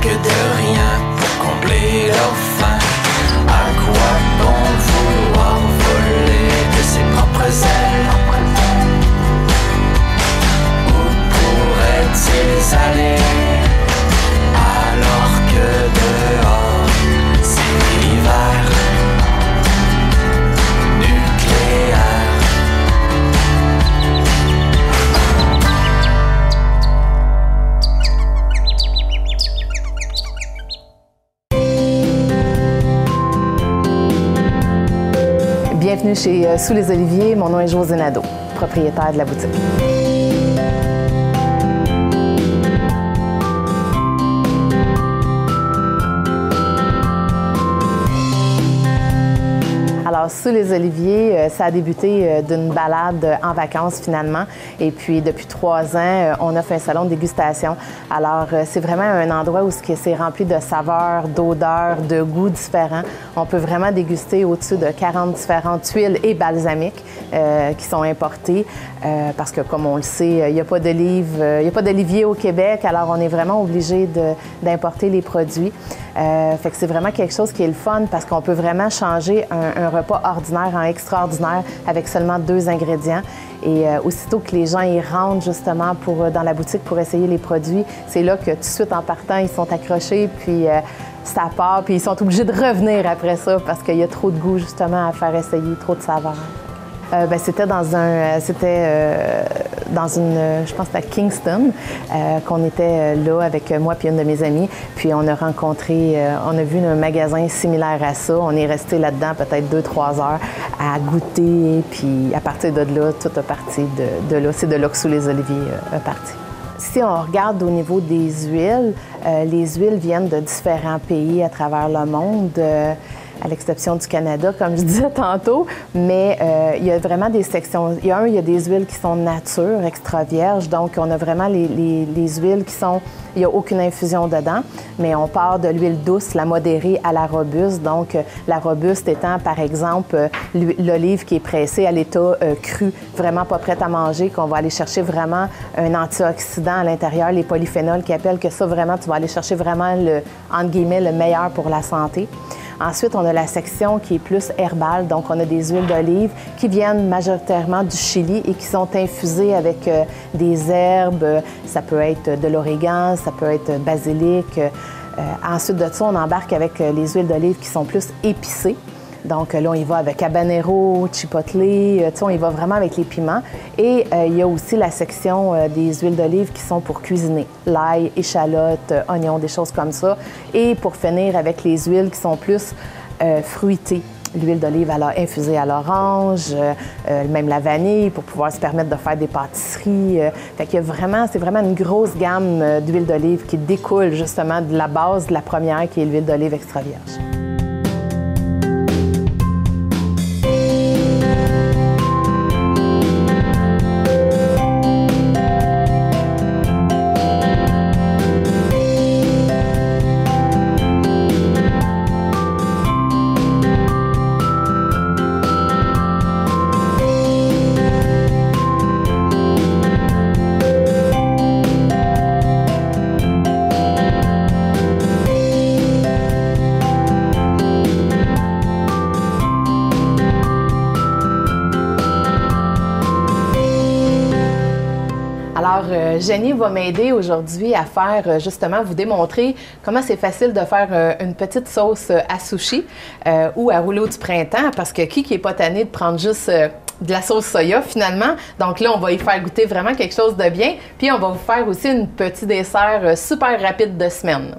manque de rien pour combler leur faim. À quoi bon vouloir voler de ses propres ailes? Où pourraient-ils aller alors que dehors c'est l'hiver nucléaire? Bienvenue chez Sous les Oliviers, mon nom est José Nadeau, propriétaire de la boutique. Alors, Sous les Oliviers, ça a débuté d'une balade en vacances finalement. Et puis, depuis 3 ans, on offre un salon de dégustation. Alors, c'est vraiment un endroit où c'est rempli de saveurs, d'odeurs, de goûts différents. On peut vraiment déguster au-dessus de 40 différentes huiles et balsamiques qui sont importées. Parce que, comme on le sait, il n'y a pas d'olivier au Québec. Alors, on est vraiment obligé d'importer les produits. Fait que c'est vraiment quelque chose qui est le fun parce qu'on peut vraiment changer un repas ordinaire en extraordinaire avec seulement 2 ingrédients. Et aussitôt que les gens y rentrent justement dans la boutique pour essayer les produits, c'est là que tout de suite en partant, ils sont accrochés, puis ça part, puis ils sont obligés de revenir après ça parce qu'il y a trop de goût justement à faire essayer, trop de saveurs. C'était dans une, je pense que c'était à Kingston, qu'on était là avec moi et une de mes amies. Puis on a rencontré, on a vu un magasin similaire à ça. On est resté là-dedans peut-être 2-3 heures à goûter. Puis à partir de là, tout a parti de là. C'est de là que Sous les Oliviers a parti. Si on regarde au niveau des huiles, les huiles viennent de différents pays à travers le monde. À l'exception du Canada, comme je disais tantôt, mais il y a vraiment des sections. Il y a des huiles qui sont nature, extra vierges, donc on a vraiment les huiles qui sont, il n'y a aucune infusion dedans, mais on part de l'huile douce, la modérée à la robuste, donc la robuste étant par exemple l'olive qui est pressée à l'état cru, vraiment pas prête à manger, qu'on va aller chercher vraiment un antioxydant à l'intérieur, les polyphénols qui appellent que ça vraiment, tu vas aller chercher vraiment entre guillemets, le meilleur pour la santé. Ensuite, on a la section qui est plus herbale, donc on a des huiles d'olive qui viennent majoritairement du Chili et qui sont infusées avec des herbes. Ça peut être de l'origan, ça peut être basilic. Ensuite de ça, on embarque avec les huiles d'olive qui sont plus épicées. Donc là, on y va avec habanero, chipotle, on y va vraiment avec les piments. Et il y a aussi la section des huiles d'olive qui sont pour cuisiner. L'ail, échalote, oignons, des choses comme ça. Et pour finir avec les huiles qui sont plus fruitées. L'huile d'olive infusée à l'orange, même la vanille pour pouvoir se permettre de faire des pâtisseries. Fait qu'il y a c'est vraiment une grosse gamme d'huile d'olive qui découle justement de la base de la première qui est l'huile d'olive extra vierge. Alors, Jenny va m'aider aujourd'hui à faire, justement, vous démontrer comment c'est facile de faire une petite sauce à sushi ou à rouleau du printemps, parce que qui n'est pas tanné de prendre juste de la sauce soya, finalement. Donc là, on va y faire goûter vraiment quelque chose de bien, puis on va vous faire aussi un petit dessert super rapide de semaine.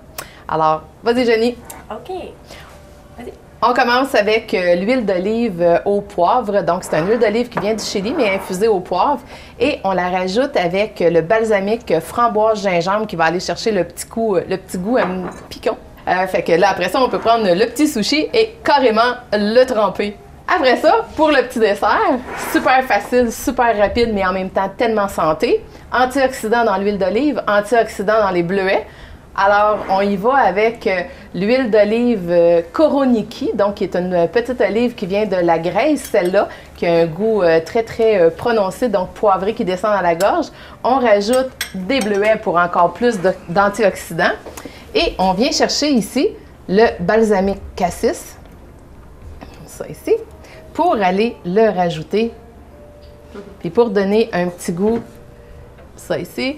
Alors, vas-y, Jenny. OK. Vas-y. On commence avec l'huile d'olive au poivre. Donc, c'est une huile d'olive qui vient du Chili, mais infusée au poivre. Et on la rajoute avec le balsamique framboise-gingembre qui va aller chercher le petit goût piquant. Fait que là, après ça, on peut prendre le petit sushi et carrément le tremper. Après ça, pour le petit dessert, super facile, super rapide, mais en même temps tellement santé. Antioxydants dans l'huile d'olive, antioxydants dans les bleuets. Alors, on y va avec l'huile d'olive Koroniki, donc qui est une petite olive qui vient de la Grèce, celle-là, qui a un goût très, très prononcé, donc poivré qui descend dans la gorge. On rajoute des bleuets pour encore plus d'antioxydants. Et on vient chercher ici le balsamique cassis, ça ici, pour aller le rajouter. Puis pour donner un petit goût, ça ici.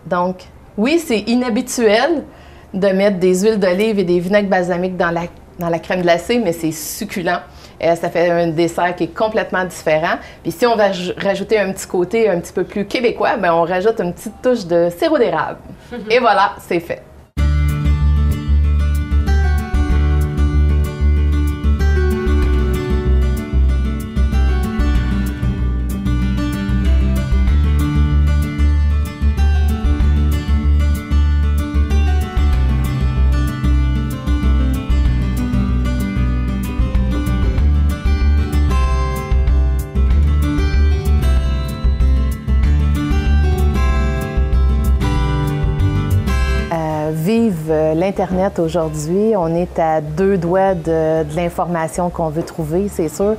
Donc, oui, c'est inhabituel de mettre des huiles d'olive et des vinaigres balsamiques dans la crème glacée, mais c'est succulent. Ça fait un dessert qui est complètement différent. Puis si on va rajouter un petit côté un petit peu plus québécois, bien, on rajoute une petite touche de sirop d'érable. Et voilà, c'est fait. Vive l'Internet aujourd'hui. On est à 2 doigts de l'information qu'on veut trouver, c'est sûr.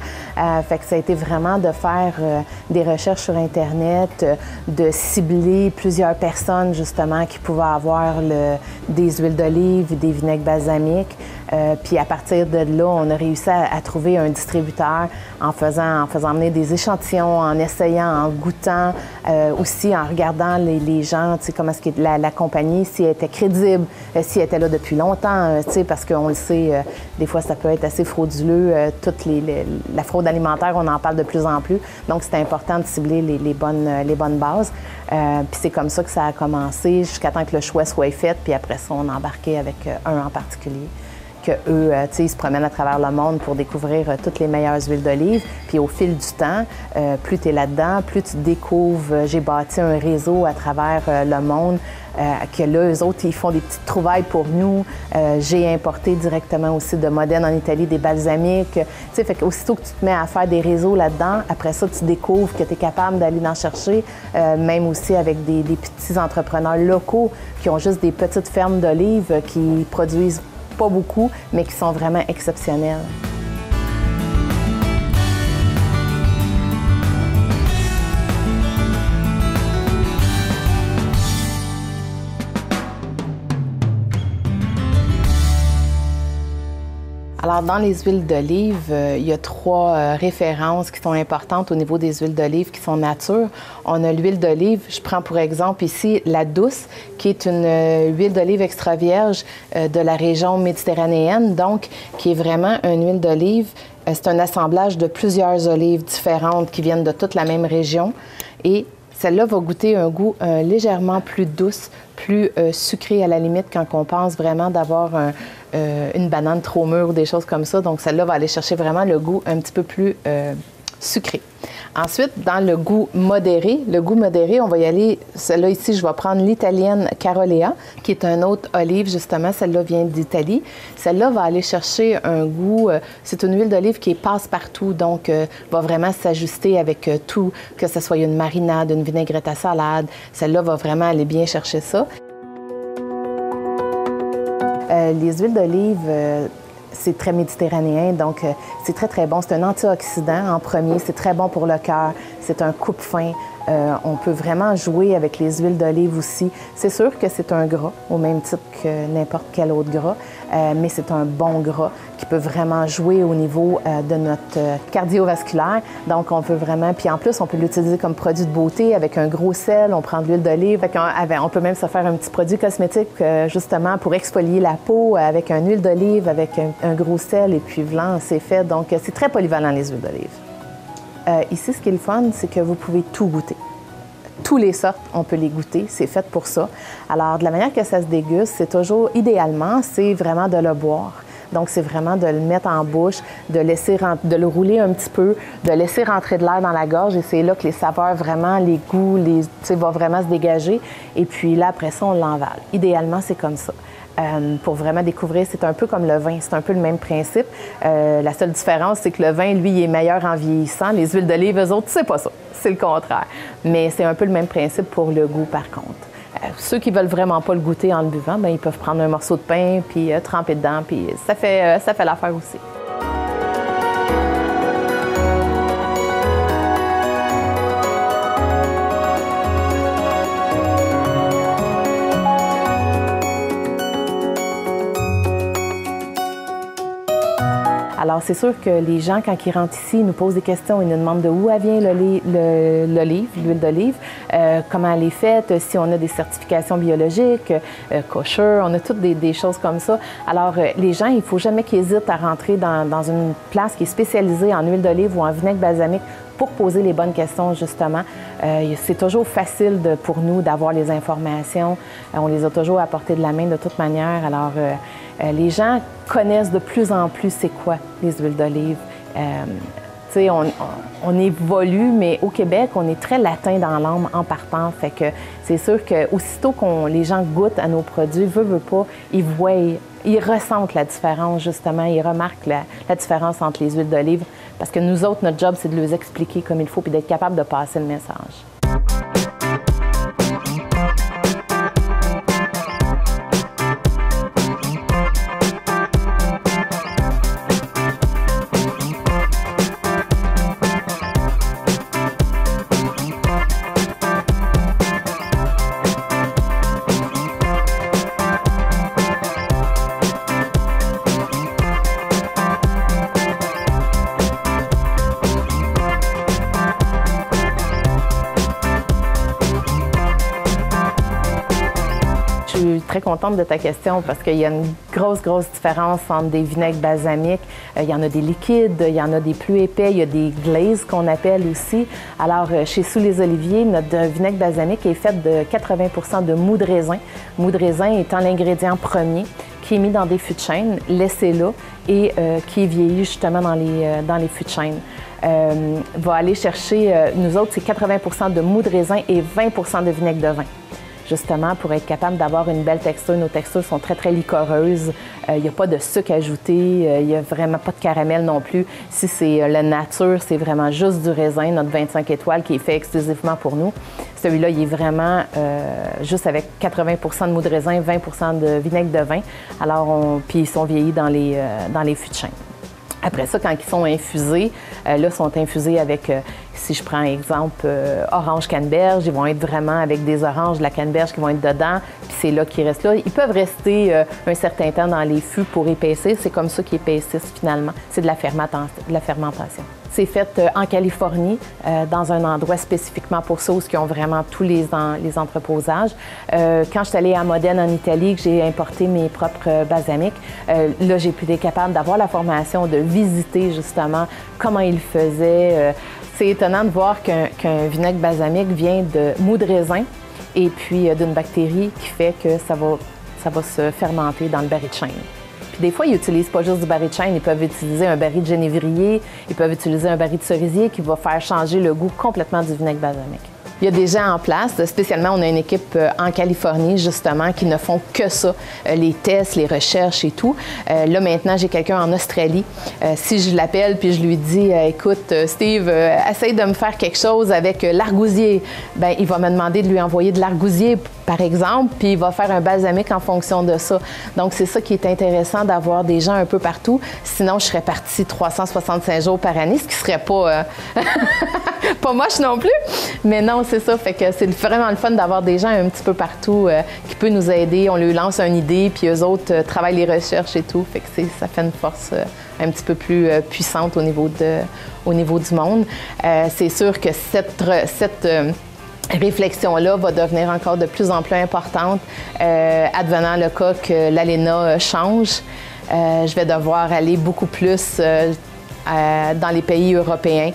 Fait que ça a été vraiment de faire des recherches sur Internet, de cibler plusieurs personnes, justement, qui pouvaient avoir des huiles d'olive, des vinaigres balsamiques. Puis à partir de là, on a réussi à trouver un distributeur en faisant venir des échantillons, en essayant, en goûtant, aussi en regardant les gens, tu sais, comment est-ce que la compagnie, si elle était crédible, si elle était là depuis longtemps, tu sais, parce qu'on le sait, des fois, ça peut être assez frauduleux. La fraude alimentaire, on en parle de plus en plus. Donc, c'est important de cibler les bonnes bases. Puis c'est comme ça que ça a commencé, jusqu'à temps que le choix soit fait. Puis après ça, on a embarqué avec un en particulier. Que eux, tu sais, ils se promènent à travers le monde pour découvrir toutes les meilleures huiles d'olive. Puis au fil du temps, plus tu es là-dedans, plus tu découvres. J'ai bâti un réseau à travers le monde, que là, eux autres, ils font des petites trouvailles pour nous. J'ai importé directement aussi de Modène en Italie des balsamiques. Tu sais, fait qu'aussitôt que tu te mets à faire des réseaux là-dedans, après ça, tu découvres que tu es capable d'aller en chercher, même aussi avec des petits entrepreneurs locaux qui ont juste des petites fermes d'olives qui produisent pas beaucoup, mais qui sont vraiment exceptionnels. Alors, dans les huiles d'olive, il y a 3 références qui sont importantes au niveau des huiles d'olive qui sont nature. On a l'huile d'olive, je prends pour exemple ici la douce, qui est une huile d'olive extra vierge de la région méditerranéenne, donc qui est vraiment une huile d'olive. C'est un assemblage de plusieurs olives différentes qui viennent de toute la même région. Et celle-là va goûter un goût légèrement plus douce, plus sucré à la limite quand on pense vraiment d'avoir une banane trop mûre ou des choses comme ça. Donc, celle-là va aller chercher vraiment le goût un petit peu plus sucré. Ensuite, dans le goût modéré, on va y aller, celle-là ici, je vais prendre l'italienne Carolea, qui est un autre olive, justement, celle-là vient d'Italie. Celle-là va aller chercher un goût, c'est une huile d'olive qui est passe-partout, donc va vraiment s'ajuster avec tout, que ce soit une marinade, une vinaigrette à salade. Celle-là va vraiment aller bien chercher ça. Les huiles d'olive, c'est très méditerranéen, donc c'est très, très bon. C'est un antioxydant en premier, c'est très bon pour le cœur, c'est un coupe-faim. On peut vraiment jouer avec les huiles d'olive aussi. C'est sûr que c'est un gras, au même titre que n'importe quel autre gras, mais c'est un bon gras qui peut vraiment jouer au niveau de notre cardiovasculaire. Donc, on peut vraiment... Puis en plus, on peut l'utiliser comme produit de beauté avec un gros sel. On prend de l'huile d'olive. On peut même se faire un petit produit cosmétique, justement, pour exfolier la peau avec une huile d'olive, avec un gros sel, et puis blanc, c'est fait. Donc, c'est très polyvalent, les huiles d'olive. Ici, ce qui est le fun, c'est que vous pouvez tout goûter. Toutes les sortes, on peut les goûter, c'est fait pour ça. Alors, de la manière que ça se déguste, c'est toujours, idéalement, c'est vraiment de le boire. Donc, c'est vraiment de le mettre en bouche, de le rouler un petit peu, de laisser rentrer de l'air dans la gorge, et c'est là que les saveurs, vraiment, les goûts, vont vraiment se dégager. Et puis là, après ça, on l'envale. Idéalement, c'est comme ça. Pour vraiment découvrir, c'est un peu comme le vin, c'est un peu le même principe. La seule différence, c'est que le vin, lui, il est meilleur en vieillissant. Les huiles d'olive, eux autres, c'est pas ça, c'est le contraire. Mais c'est un peu le même principe pour le goût, par contre. Ceux qui veulent vraiment pas le goûter en le buvant, bien, ils peuvent prendre un morceau de pain, puis tremper dedans, puis ça fait l'affaire aussi. Alors, c'est sûr que les gens, quand ils rentrent ici, ils nous posent des questions. Ils nous demandent de où vient l'olive, l'huile d'olive, comment elle est faite, si on a des certifications biologiques, kosher, on a toutes des choses comme ça. Alors, les gens, il ne faut jamais qu'ils hésitent à rentrer dans une place qui est spécialisée en huile d'olive ou en vinaigre balsamique pour poser les bonnes questions, justement. C'est toujours facile pour nous d'avoir les informations. On les a toujours à portée de la main de toute manière. Alors, les gens connaissent de plus en plus c'est quoi les huiles d'olive. Tu sais, on évolue, mais au Québec, on est très latin dans l'âme en partant. Fait que c'est sûr qu'aussitôt les gens goûtent à nos produits, veut pas, ils voient, ils ressentent la différence, justement. Ils remarquent la différence entre les huiles d'olive. Parce que nous autres, notre job, c'est de les expliquer comme il faut puis d'être capable de passer le message. Je suis très contente de ta question parce qu'il y a une grosse différence entre des vinaigres balsamiques. Il y en a des liquides, il y en a des plus épais, il y a des glazes qu'on appelle aussi. Alors, chez Sous les Oliviers, notre vinaigre balsamique est fait de 80 de mou de raisin. Mou de raisin étant l'ingrédient premier qui est mis dans des fûts de chêne, laissé là, et qui est vieilli justement dans les fûts de chêne. Va aller chercher, nous autres, c'est 80 de mou de raisin et 20 de vinaigre de vin. Justement, pour être capable d'avoir une belle texture. Nos textures sont très liquoreuses. Il n'y a pas de sucre ajouté. Il n'y a vraiment pas de caramel non plus. Si c'est la nature, c'est vraiment juste du raisin, notre 25 étoiles, qui est fait exclusivement pour nous. Celui-là, il est vraiment juste avec 80 de mou de raisin, 20 de vinaigre de vin. Alors, puis ils sont vieillis dans les fûts de chêne. Après ça, quand ils sont infusés, là, ils sont infusés avec, si je prends exemple, orange canneberge, ils vont être vraiment avec des oranges de la canneberge qui vont être dedans, puis c'est là qu'ils restent là. Ils peuvent rester un certain temps dans les fûts pour épaissir. C'est comme ça qu'ils épaississent finalement. C'est de la fermentation. C'est fait en Californie, dans un endroit spécifiquement pour ça, où ils ont vraiment tous les entreposages. Quand je suis allée à Modène, en Italie, que j'ai importé mes propres balsamiques, là, j'ai pu être capable d'avoir la formation, de visiter justement comment ils faisaient. C'est étonnant de voir qu'un vinaigre balsamique vient de mou de raisin et puis d'une bactérie qui fait que ça va se fermenter dans le baril de chêne. Des fois, ils n'utilisent pas juste du baril de chêne, ils peuvent utiliser un baril de genévrier, ils peuvent utiliser un baril de cerisier qui va faire changer le goût complètement du vinaigre balsamique. Il y a des gens en place, spécialement on a une équipe en Californie justement qui ne font que ça, les tests, les recherches et tout. Là maintenant j'ai quelqu'un en Australie. Si je l'appelle puis je lui dis écoute Steve, essaye de me faire quelque chose avec l'argousier, ben il va me demander de lui envoyer de l'argousier par exemple, puis il va faire un balsamique en fonction de ça. Donc c'est ça qui est intéressant d'avoir des gens un peu partout. Sinon je serais partie 365 jours par année, ce qui serait pas pas moche non plus. Mais non, c'est ça. Fait que c'est vraiment le fun d'avoir des gens un petit peu partout qui peuvent nous aider. On leur lance une idée, puis eux autres travaillent les recherches et tout. Fait que ça fait une force un petit peu plus puissante au niveau du monde. C'est sûr que cette réflexion-là va devenir encore de plus en plus importante, advenant le cas que l'ALENA change. Je vais devoir aller beaucoup plus dans les pays européens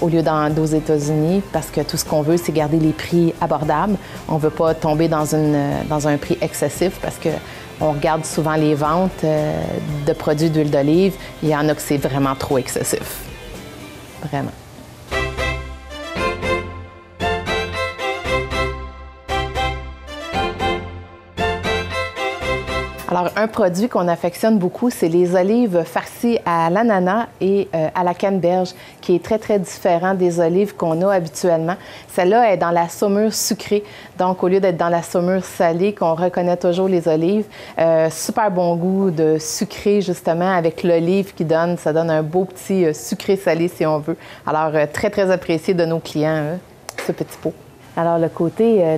au lieu d'aller aux États-Unis parce que tout ce qu'on veut, c'est garder les prix abordables. On ne veut pas tomber dans un prix excessif parce qu'on regarde souvent les ventes de produits d'huile d'olive. Il y en a que c'est vraiment trop excessif. Vraiment. Alors, un produit qu'on affectionne beaucoup, c'est les olives farcies à l'ananas et à la canneberge, qui est très différent des olives qu'on a habituellement. Celle-là est dans la saumure sucrée, donc au lieu d'être dans la saumure salée, qu'on reconnaît toujours les olives. Super bon goût de sucré, justement, avec l'olive ça donne un beau petit sucré salé, si on veut. Alors, très apprécié de nos clients, ce petit pot. Alors, le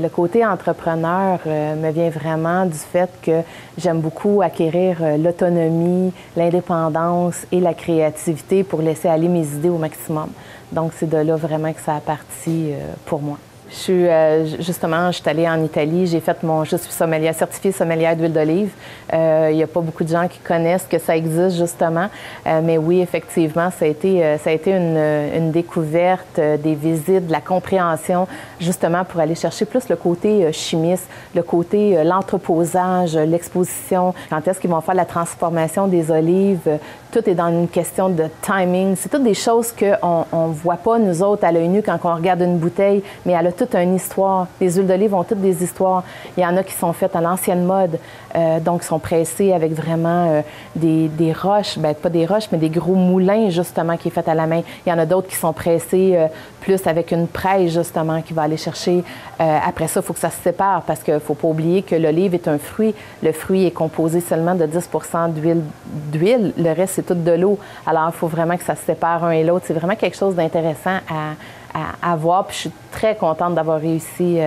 côté entrepreneur me vient vraiment du fait que j'aime beaucoup acquérir l'autonomie, l'indépendance et la créativité pour laisser aller mes idées au maximum. Donc, c'est de là vraiment que ça a parti pour moi. Je suis allée en Italie, je suis sommelière, certifiée sommelière d'huile d'olive. Il n'y a pas beaucoup de gens qui connaissent que ça existe, justement. Mais oui, effectivement, ça a été une découverte, des visites, de la compréhension, justement, pour aller chercher plus le côté chimiste, le côté l'entreposage, l'exposition. Quand est-ce qu'ils vont faire la transformation des olives? Tout est dans une question de timing. C'est toutes des choses qu'on ne voit pas, nous autres, à l'œil nu, quand on regarde une bouteille, mais elle a toute une histoire. Les huiles d'olive ont toutes des histoires. Il y en a qui sont faites à l'ancienne mode, donc sont pressées avec vraiment des roches, bien, pas des roches, mais des gros moulins, justement, qui est fait à la main. Il y en a d'autres qui sont pressées plus avec une presse, justement, qui va aller chercher. Après ça, il faut que ça se sépare, parce qu'il ne faut pas oublier que l'olive est un fruit. Le fruit est composé seulement de 10 d'huile. Le reste, c'est tout de l'eau. Alors, il faut vraiment que ça se sépare un et l'autre. C'est vraiment quelque chose d'intéressant à voir. Puis je suis très contente d'avoir réussi,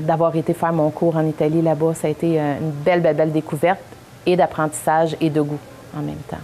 d'avoir été faire mon cours en Italie là-bas. Ça a été une belle découverte et d'apprentissage et de goût en même temps.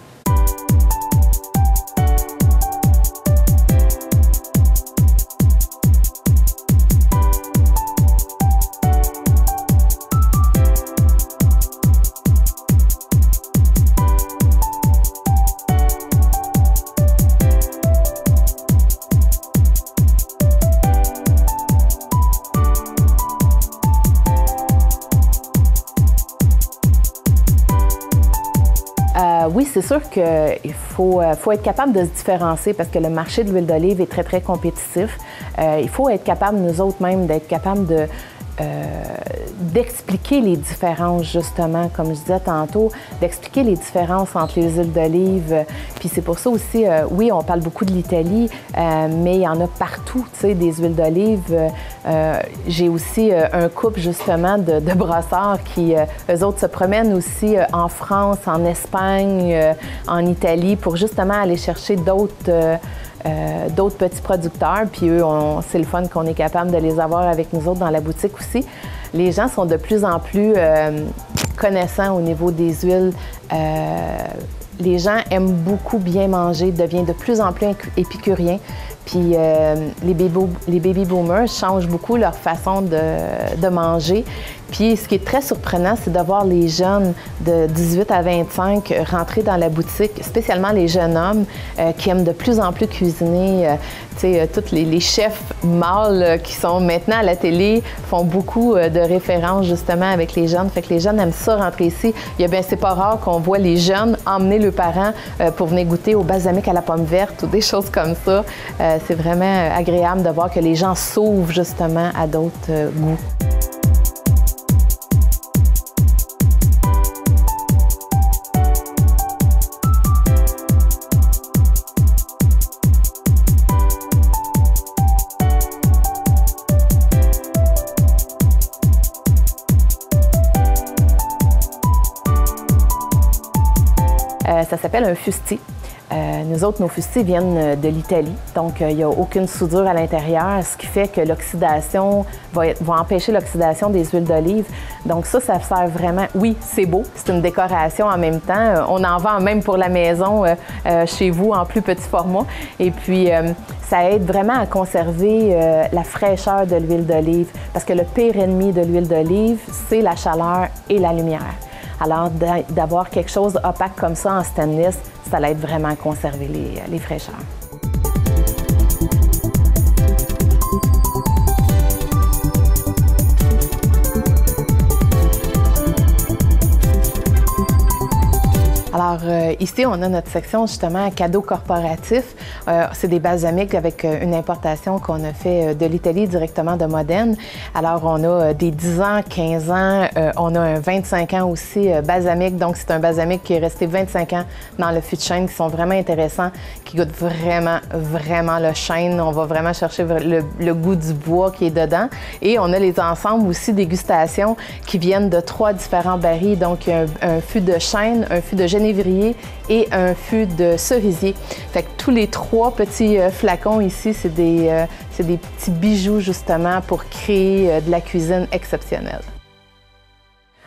Oui, c'est sûr qu'il faut être capable de se différencier parce que le marché de l'huile d'olive est très compétitif. Il faut être capable, nous autres même, d'être capable d'expliquer les différences, justement, comme je disais tantôt, d'expliquer les différences entre les huiles d'olive. Puis c'est pour ça aussi, oui, on parle beaucoup de l'Italie, mais il y en a partout, tu sais, des huiles d'olive. J'ai aussi un couple, justement, de brasseurs qui, eux autres, se promènent aussi en France, en Espagne, en Italie, pour justement aller chercher d'autres petits producteurs, puis eux, c'est le fun qu'on est capable de les avoir avec nous autres dans la boutique aussi. Les gens sont de plus en plus connaissants au niveau des huiles. Les gens aiment beaucoup bien manger, deviennent de plus en plus épicuriens. Puis les baby boomers changent beaucoup leur façon de manger. Puis ce qui est très surprenant, c'est de voir les jeunes de 18 à 25 rentrer dans la boutique, spécialement les jeunes hommes qui aiment de plus en plus cuisiner. Tu sais, tous les chefs mâles qui sont maintenant à la télé font beaucoup de références justement avec les jeunes. Fait que les jeunes aiment ça rentrer ici. C'est pas rare qu'on voit les jeunes emmener leurs parents pour venir goûter au balsamique à la pomme verte ou des choses comme ça. C'est vraiment agréable de voir que les gens s'ouvrent justement à d'autres goûts. Ça s'appelle un fusti. Nous autres, nos fustis viennent de l'Italie, donc il n'y a aucune soudure à l'intérieur, ce qui fait que l'oxydation va empêcher l'oxydation des huiles d'olive. Donc ça sert vraiment... Oui, c'est beau, c'est une décoration en même temps. On en vend même pour la maison chez vous en plus petit format. Et puis, ça aide vraiment à conserver la fraîcheur de l'huile d'olive, parce que le pire ennemi de l'huile d'olive, c'est la chaleur et la lumière. Alors, d'avoir quelque chose opaque comme ça en stainless, ça l'aide vraiment à conserver les fraîcheurs. Alors, ici, on a notre section, justement, cadeaux corporatifs. C'est des balsamiques avec une importation qu'on a fait de l'Italie, directement de Modène. Alors, on a des 10 ans, 15 ans, on a un 25 ans aussi balsamique. Donc, c'est un balsamique qui est resté 25 ans dans le fût de chêne, qui sont vraiment intéressants, qui goûtent vraiment le chêne. On va vraiment chercher le goût du bois qui est dedans. Et on a les ensembles aussi dégustation qui viennent de 3 différents barils. Donc, un fût de chêne, un fût de genévrier cendrier et un fût de cerisier. Fait que tous les 3 petits flacons ici, c'est des petits bijoux justement pour créer de la cuisine exceptionnelle.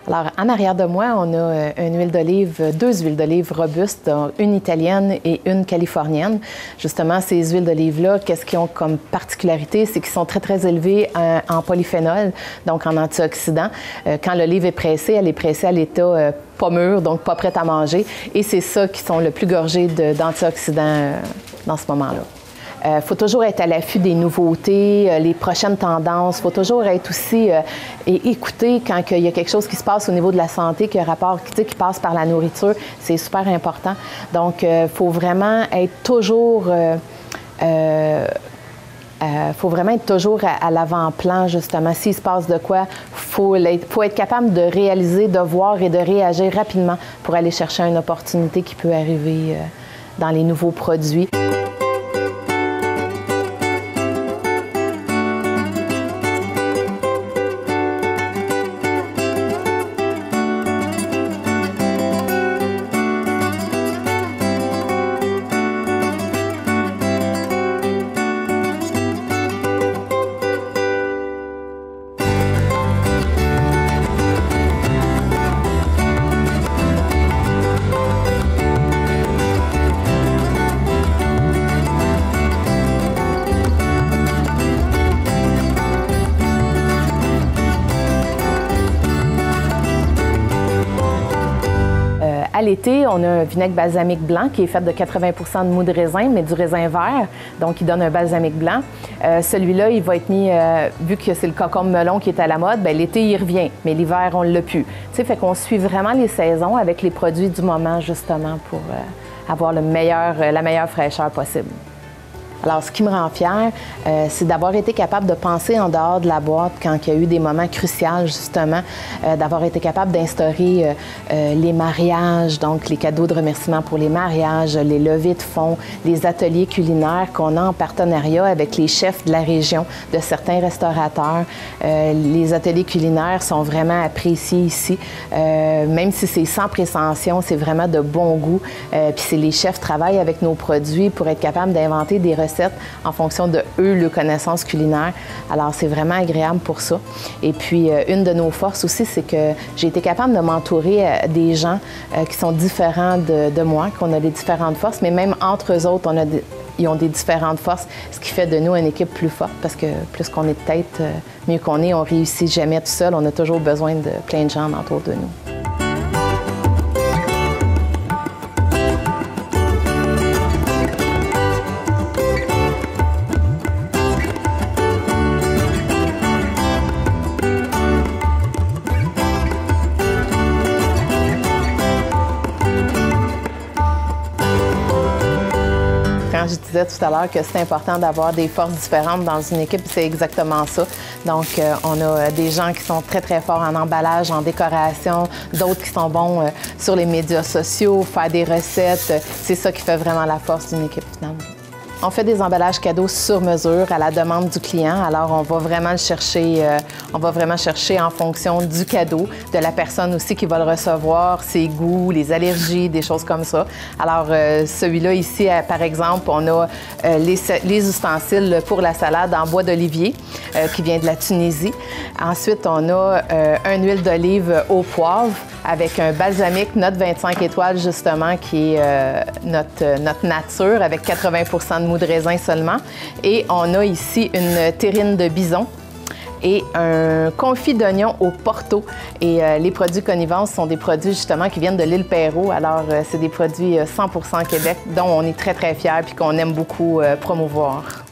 Alors, en arrière de moi, on a une huile d'olive, 2 huiles d'olive robustes, une italienne et une californienne. Justement, ces huiles d'olive-là, qu'est-ce qu'ils ont comme particularité? C'est qu'ils sont très, très élevés en polyphénol, donc en antioxydants. Quand l'olive est pressée, elle est pressée à l'état pas mûr, donc pas prête à manger. Et c'est ça qui sont le plus gorgés d'antioxydants dans ce moment-là. Il faut toujours être à l'affût des nouveautés, les prochaines tendances. Il faut toujours être aussi et écouter quand il y a quelque chose qui se passe au niveau de la santé, qui passe par la nourriture. C'est super important. Donc, il faut vraiment être toujours à l'avant-plan, justement. S'il se passe de quoi, faut être capable de réaliser, de voir et de réagir rapidement pour aller chercher une opportunité qui peut arriver dans les nouveaux produits. À l'été, on a un vinaigre balsamique blanc qui est fait de 80% de mou de raisin, mais du raisin vert, donc il donne un balsamique blanc. Celui-là, il va être mis, vu que c'est le cocombe melon qui est à la mode, bien, l'été, il revient, mais l'hiver, on ne l'a plus. Tu sais, fait qu'on suit vraiment les saisons avec les produits du moment, justement, pour avoir la meilleure fraîcheur possible. Alors, ce qui me rend fière, c'est d'avoir été capable de penser en dehors de la boîte quand il y a eu des moments cruciaux, justement, d'avoir été capable d'instaurer les mariages, donc les cadeaux de remerciement pour les mariages, les levées de fonds, les ateliers culinaires qu'on a en partenariat avec les chefs de la région, de certains restaurateurs. Les ateliers culinaires sont vraiment appréciés ici, même si c'est sans prétention, c'est vraiment de bon goût. Puis les chefs travaillent avec nos produits pour être capables d'inventer des recettes en fonction de eux, leurs connaissances culinaires. Alors, c'est vraiment agréable pour ça. Et puis, une de nos forces aussi, c'est que j'ai été capable de m'entourer des gens qui sont différents de moi, qu'on a des différentes forces, mais même entre eux autres, ils ont des différentes forces, ce qui fait de nous une équipe plus forte, parce que plus qu'on est de tête, mieux qu'on est, on réussit jamais tout seul. On a toujours besoin de plein de gens autour de nous. Quand je disais tout à l'heure que c'est important d'avoir des forces différentes dans une équipe, c'est exactement ça. Donc, on a des gens qui sont très, très forts en emballage, en décoration, d'autres qui sont bons sur les médias sociaux, faire des recettes. C'est ça qui fait vraiment la force d'une équipe, finalement. On fait des emballages cadeaux sur mesure à la demande du client. Alors, on va vraiment chercher en fonction du cadeau, de la personne aussi qui va le recevoir, ses goûts, les allergies, des choses comme ça. Alors, celui-là ici, par exemple, on a les ustensiles pour la salade en bois d'olivier qui vient de la Tunisie. Ensuite, on a une huile d'olive au poivre avec un balsamique Note 25 étoiles, justement, qui est notre nature, avec 80% de mou de raisin seulement. Et on a ici une terrine de bison et un confit d'oignon au Porto. Et les produits Connivence sont des produits, justement, qui viennent de l'île Perrot. Alors, c'est des produits 100% Québec, dont on est très, très fiers et qu'on aime beaucoup promouvoir.